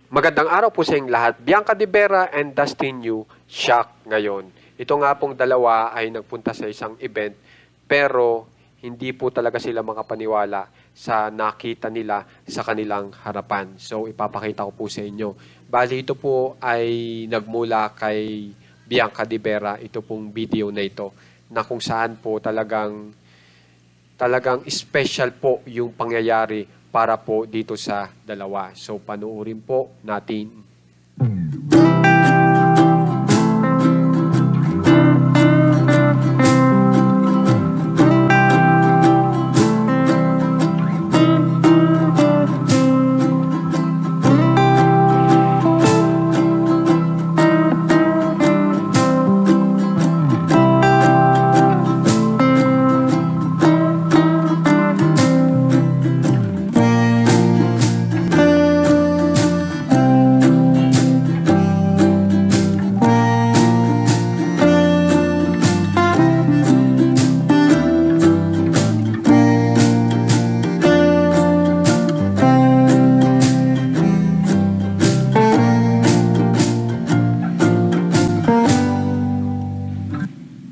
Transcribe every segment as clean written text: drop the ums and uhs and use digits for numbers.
Magandang araw po sa inyong lahat. Bianca De Vera and Dustin Yu, shock ngayon. Ito nga pong dalawa ay nagpunta sa isang event pero hindi po talaga sila makapaniwala sa nakita nila sa kanilang harapan. So ipapakita ko po sa inyo. Bali ito po ay nagmula kay Bianca De Vera, ito pong video na ito na kung saan po talagang special po yung pangyayari para po dito sa dalawa. So panoorin po natin.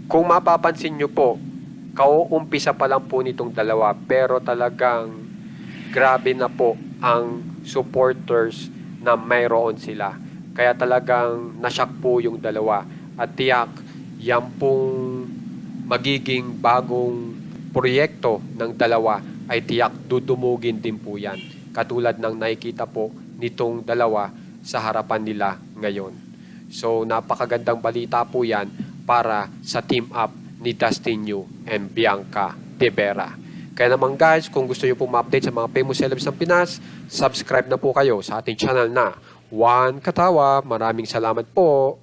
Kung mapapansin nyo po, kauumpisa pa lang po nitong dalawa pero talagang grabe na po ang supporters na mayroon sila. Kaya talagang nasyak po yung dalawa. At tiyak, yan pong magiging bagong proyekto ng dalawa ay tiyak dudumugin din po yan. Katulad ng nakikita po nitong dalawa sa harapan nila ngayon. So napakagandang balita po yan para sa team up ni Dustin Yu and Bianca De Vera. Kaya naman guys, kung gusto nyo pong ma-update sa mga famous celebs ng Pinas, subscribe na po kayo sa ating channel na One Katawa. Maraming salamat po.